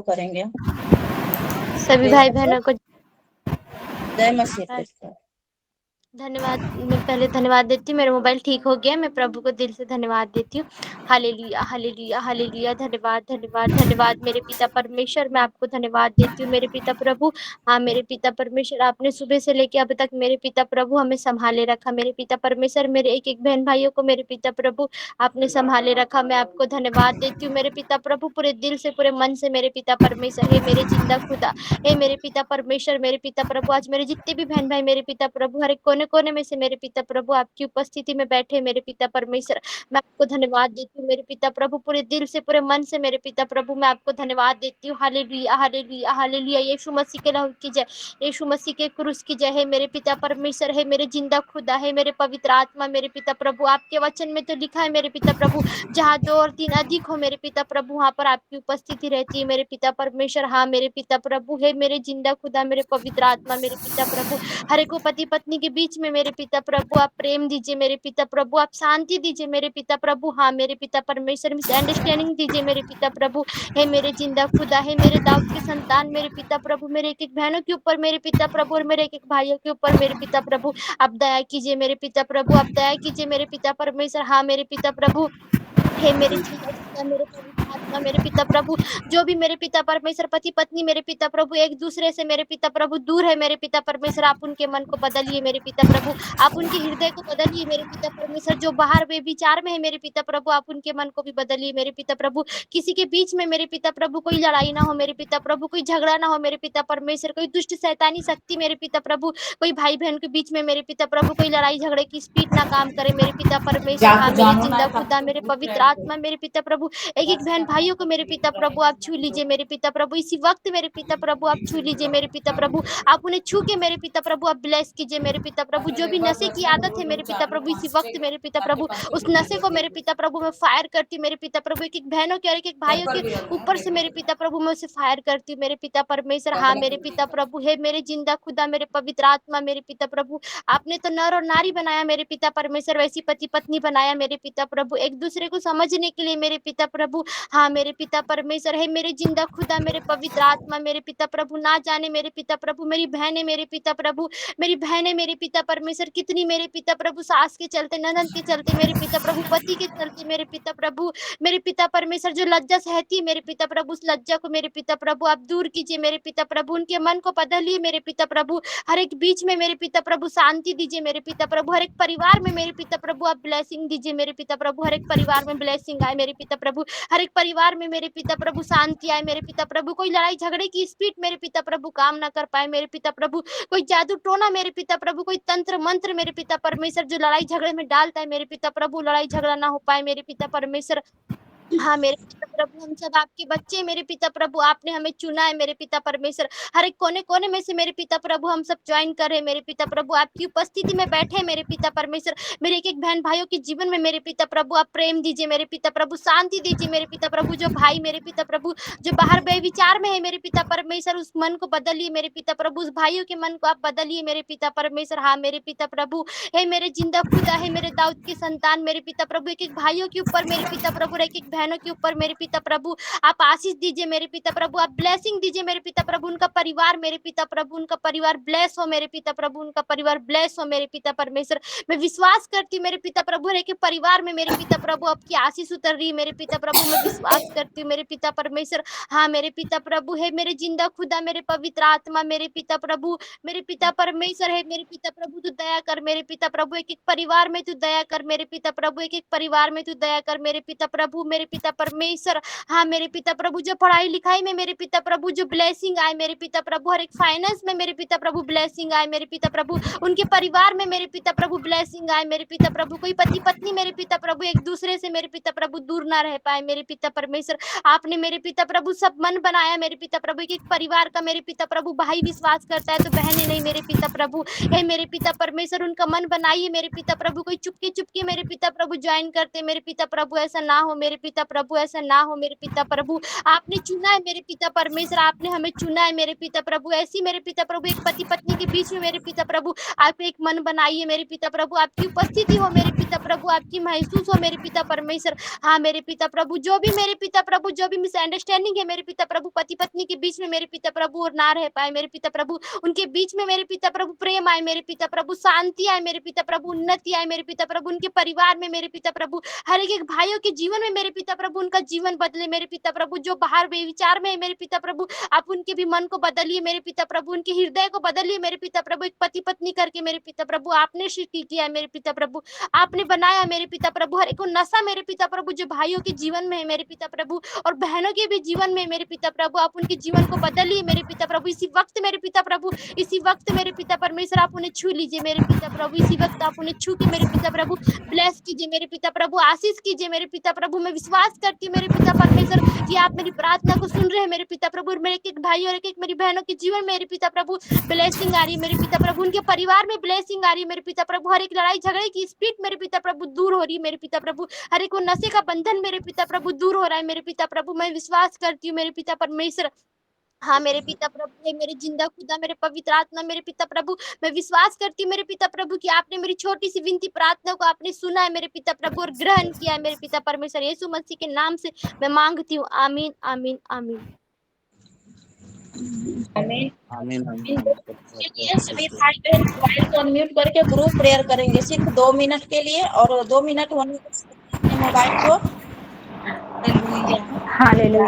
करेंगे। सभी भाई बहनों को जय मसीह कृष्ण। धन्यवाद। मैं पहले धन्यवाद देती हूँ, मेरा मोबाइल ठीक हो गया। मैं प्रभु को दिल से धन्यवाद देती हूँ। Hallelujah hallelujah hallelujah. धन्यवाद धन्यवाद धन्यवाद मेरे पिता परमेश्वर, मैं आपको धन्यवाद देती हूँ मेरे पिता प्रभु। हाँ मेरे पिता परमेश्वर, आपने सुबह से लेके अब तक मेरे पिता प्रभु हमें संभाले रखा। मेरे पिता परमेश्वर, मेरे एक एक बहन भाइयों को मेरे पिता प्रभु आपने संभाले रखा। मैं आपको धन्यवाद देती हूँ मेरे पिता प्रभु, पूरे दिल से पूरे मन से मेरे पिता परमेश्वर। हे मेरे जिंदा खुदा, हे मेरे पिता परमेश्वर, मेरे पिता प्रभु, आज मेरे जितने भी बहन भाई मेरे पिता प्रभु हर एक कोने कोने में से मेरे पिता प्रभु आपकी उपस्थिति में बैठे मेरे पिता परमेश्वर, मैं आपको धन्यवाद देती हूँ मेरे पिता प्रभु, पूरे दिल से पूरे मन से मेरे पिता प्रभु मैं आपको धन्यवाद देती हूँ। Hallelujah hallelujah hallelujah. यीशु मसीह के लहू की जय, यीशु मसीह के क्रूस की जय। है मेरे पिता परमेश्वर, है मेरे जिंदा खुदा, है मेरे पवित्र आत्मा मेरे पिता प्रभु। आपके वचन में तो लिखा है मेरे पिता प्रभु, जहाँ 2 और 3 अधिक हो मेरे पिता प्रभु वहाँ पर आपकी उपस्थिति रहती है मेरे पिता परमेश्वर। हाँ मेरे पिता प्रभु, है मेरे जिंदा खुदा, मेरे पवित्र आत्मा मेरे पिता प्रभु, हर एक पति पत्नी के बीच में मेरे पिता प्रभु आप प्रेम दीजिए मेरे पिता प्रभु, आप शांति दीजिए मेरे पिता प्रभु। हाँ मेरे पिता परमेश्वर, मिस अंडरस्टैंडिंग दीजिए मेरे पिता प्रभु। हे मेरे जिंदा खुदा, है मेरे दाऊद के संतान मेरे पिता प्रभु, मेरे एक एक बहनों के ऊपर मेरे पिता प्रभु और मेरे एक एक भाइयों के ऊपर मेरे पिता प्रभु आप दया कीजिए मेरे पिता प्रभु, आप दया कीजिए मेरे पिता परमेश्वर। हाँ मेरे पिता प्रभु, हे मेरे जिंदा खुदा, मेरे पवित्र आत्मा मेरे पिता प्रभु, जो भी मेरे पिता परमेश्वर पति पत्नी मेरे पिता प्रभु एक दूसरे से मेरे पिता प्रभु दूर है मेरे पिता परमेश्वर, आप उनके मन को बदलिए मेरे पिता प्रभु, आप उनके हृदय को बदलिए मेरे पिता परमेश्वर। जो बाहर वे विचार में है मेरे पिता प्रभु, आप उनके मन को भी बदलिए मेरे पिता प्रभु। किसी के बीच में मेरे पिता प्रभु कोई लड़ाई ना हो मेरे पिता प्रभु, कोई झगड़ा ना हो मेरे पिता परमेश्वर, कोई दुष्ट शैतानी शक्ति मेरे पिता प्रभु, कोई भाई बहन के बीच में मेरे पिता प्रभु कोई लड़ाई झगड़े की स्पीड ना काम करे मेरे पिता परमेश्वर। हाँ मेरे जिंदा खुदा, मेरे पवित्र आत्मा मेरे पिता प्रभु, एक एक बहन भाइयों को मेरे पिता प्रभु आप छू लीजिए मेरे पिता प्रभु, इसी वक्त मेरे पिता प्रभु आप छू लीजिए मेरे पिता प्रभु, आप उन्हें छू के मेरे पिता प्रभु आप ब्लेस कीजिए मेरे पिता प्रभु। जो भी नशे की आदत है मेरे पिता प्रभु, इसी वक्त मेरे पिता प्रभु उस नशे को मेरे पिता प्रभु मैं फायर करती हूँ मेरे पिता प्रभु, एक एक बहनों के और एक एक भाइयों के ऊपर से मेरे पिता प्रभु मैं उसे फायर करती हूँ मेरे पिता परमेश्वर। हाँ मेरे पिता प्रभु, है मेरे जिंदा खुदा, मेरे पवित्र आत्मा मेरे पिता प्रभु, आपने तो नर और नारी बनाया मेरे पिता परमेश्वर, वैसी पति पत्नी बनाया मेरे पिता प्रभु, एक दूसरे को समझने के लिए मेरे पिता प्रभु। हाँ मेरे पिता परमेश्वर, है मेरे जिंदा खुदा, मेरे पवित्र आत्मा मेरे पिता प्रभु, ना जाने मेरे पिता प्रभु मेरी बहनें मेरे पिता प्रभु, मेरी बहनें मेरे पिता परमेश्वर कितनी मेरे पिता प्रभु सास के चलते ननद के चलते मेरे पिता प्रभु पति के चलते मेरे पिता प्रभु, मेरे पिता परमेश्वर जो लज्जा सहती है मेरे पिता प्रभु, उस लज्जा को मेरे पिता प्रभु आप दूर कीजिए मेरे पिता प्रभु, उनके मन को बदलिए मेरे पिता प्रभु, हर एक बीच में मेरे पिता प्रभु शांति दीजिए मेरे पिता प्रभु, हर एक परिवार में मेरे पिता प्रभु आप ब्लेसिंग दीजिए मेरे पिता प्रभु, हर एक परिवार में ब्लेसिंग आए मेरे पिता प्रभु, हर एक परिवार में मेरे पिता प्रभु शांति आए मेरे पिता प्रभु, कोई लड़ाई झगड़े की स्पीड मेरे पिता प्रभु काम ना कर पाए मेरे पिता प्रभु, कोई जादू टोना मेरे पिता प्रभु, कोई तंत्र मंत्र मेरे पिता परमेश्वर जो लड़ाई झगड़े में डालता है मेरे पिता प्रभु, लड़ाई झगड़ा ना हो पाए मेरे पिता परमेश्वर। हाँ मेरे पिता प्रभु, हम सब आपके बच्चे मेरे पिता प्रभु, आपने हमें चुना है मेरे पिता परमेश्वर, हर एक कोने कोने में से मेरे पिता प्रभु हम सब ज्वाइन कर रहे हैं मेरे पिता प्रभु, आपकी उपस्थिति में बैठे मेरे पिता परमेश्वर, मेरे एक एक बहन भाइयों के जीवन में मेरे पिता प्रभु आप प्रेम दीजिए मेरे पिता प्रभु, शांति दीजिए मेरे पिता प्रभु, जो भाई मेरे पिता प्रभु जो बाहर बेविचार में है मेरे पिता परमेश्वर उस मन को बदलिए मेरे पिता प्रभु, उस भाइयों के मन को आप बदलिए मेरे पिता परमेश्वर। हाँ मेरे पिता प्रभु, हे मेरे जिंदा खुदा, है मेरे दाऊद के संतान मेरे पिता प्रभु, एक एक भाइयों के ऊपर मेरे पिता प्रभु, एक एक बहनों के ऊपर मेरे पिता प्रभु आप आशीष दीजिए मेरे पिता प्रभु, आप ब्लेसिंग दीजिए मेरे पिता प्रभु, उनका परिवार मेरे पिता प्रभु, उनका परिवार ब्लेस हो मेरे पिता प्रभु, उनका परिवार ब्लेस हो मेरे पिता परमेश्वर। मैं विश्वास करती हूँ मेरे पिता प्रभु हर एक परिवार में मेरे पिता प्रभु आपकी आशीष उतर रही है मेरे पिता प्रभु, मैं विश्वास करती हूँ मेरे पिता परमेश्वर। हाँ मेरे पिता प्रभु, है मेरे जिंदा खुदा, मेरे पवित्र आत्मा मेरे पिता प्रभु, मेरे पिता परमेश्वर, है मेरे पिता प्रभु तू दया कर मेरे पिता प्रभु, एक एक परिवार में तू दया कर मेरे पिता प्रभु, एक एक परिवार में तू दया कर मेरे पिता प्रभु, मेरे पिता परमेश्वर। हाँ मेरे पिता प्रभु, जो पढ़ाई लिखाई में मेरे पिता प्रभु जो ब्लेसिंग आए मेरे पिता प्रभु, हर एक फाइनेंस में मेरे पिता प्रभु ब्लेसिंग आए मेरे पिता प्रभु, उनके परिवार में मेरे पिता प्रभु ब्लेसिंग आए मेरे पिता प्रभु, कोई पति पत्नी मेरे पिता प्रभु एक दूसरे से मेरे पिता प्रभु दूर ना रह पाए मेरे पिता परमेश्वर। आपने मेरे पिता प्रभु सब मन बनाया मेरे पिता प्रभु, एक एक परिवार का मेरे पिता प्रभु भाई विश्वास करता है तो बहनें नहीं मेरे पिता प्रभु, हे मेरे पिता परमेश्वर उनका मन बनाइए मेरे पिता प्रभु, कोई चुपके चुपके मेरे पिता प्रभु ज्वाइन करते मेरे पिता प्रभु, ऐसा ना हो मेरे पिता पिता प्रभु, ऐसा ना हो मेरे पिता प्रभु। आपने चुना है मेरे पिता परमेश्वर, आपने हमें चुना है मेरे पिता प्रभु। ऐसी मेरे पिता प्रभु एक पति पत्नी के बीच में मेरे पिता प्रभु आप एक मन बनाइए मेरे पिता प्रभु, आपकी उपस्थिति हो मेरे पिता प्रभु, आपकी महसूस हो मेरे पिता परमेश्वर। हाँ मेरे पिता प्रभु, जो भी मेरे पिता प्रभु, जो भी मिसअंडरस्टैंडिंग है मेरे पिता प्रभु पति पत्नी के बीच में मेरे पिता प्रभु, और ना रह पाए मेरे पिता प्रभु, उनके बीच में मेरे पिता प्रभु प्रेम आए मेरे पिता प्रभु, शांति आए मेरे पिता प्रभु, उन्नति आए मेरे पिता प्रभु, उनके परिवार में मेरे पिता प्रभु, हर एक भाइयों के जीवन में मेरे पिता प्रभु उनका जीवन बदले मेरे पिता प्रभु। जो बाहर बेविचार में है मेरे पिता प्रभु, आप उनके भी मन को बदलिए मेरे पिता प्रभु, उनके हृदय को बदलिए मेरे पिता प्रभु, एक पति पत्नी करके मेरे पिता प्रभु आपने सृष्टि किया है मेरे पिता प्रभु, आपने बनाया मेरे पिता प्रभु। हर एक नशा मेरे पिता प्रभु जो भाइयों के जीवन में है मेरे पिता प्रभु, और बहनों के भी जीवन में मेरे पिता प्रभु, आप उनके जीवन को बदलिए मेरे पिता प्रभु। इसी वक्त मेरे पिता प्रभु, इसी वक्त मेरे पिता परमेश्वर आप उन्हें छू लीजिए मेरे पिता प्रभु, इसी वक्त आप उन्हें छू के मेरे पिता प्रभु ब्लेस कीजिए मेरे पिता प्रभु, आशीष कीजिए मेरे पिता प्रभु। मैं विश्वास करती हूँ मेरे पिता परमेश्वर कि आप मेरी प्रार्थना को सुन रहे हैं मेरे पिता प्रभु, और मेरे एक भाई और एक मेरी बहनों के जीवन में मेरे पिता प्रभु ब्लेसिंग आ रही है मेरे पिता प्रभु, उनके परिवार में ब्लेसिंग आ रही है मेरे पिता प्रभु। हर एक लड़ाई झगड़े की स्पिरिट मेरे पिता प्रभु दूर हो रही है मेरे पिता प्रभु, हर एक नशे का बंधन मेरे पिता प्रभु दूर हो रहा है मेरे पिता प्रभु। मैं विश्वास करती हूँ मेरे पिता परमेश्वर। हाँ मेरे पिता प्रभु, हे मेरे जिंदा खुदा, मेरे पवित्र आत्मा मेरे पिता प्रभु, मैं विश्वास करती हूँ मेरे पिता प्रभु कि आपने मेरी छोटी सी विनती प्रार्थना को आपने सुना है मेरे पिता प्रभु, और ग्रहण किया है मेरे पिता परमेश्वर। यीशु मसीह के नाम से मैं मांगती हूँ, आमीन आमीन आमीन। आमीन। आमीन। चलिए सभी भाई बहन मोबाइल को अनम्यूट करके ग्रुप प्रेयर करेंगे सिर्फ 2 मिनट के लिए, और 2 मिनट होने के बाद मोबाइल को हालेलुया।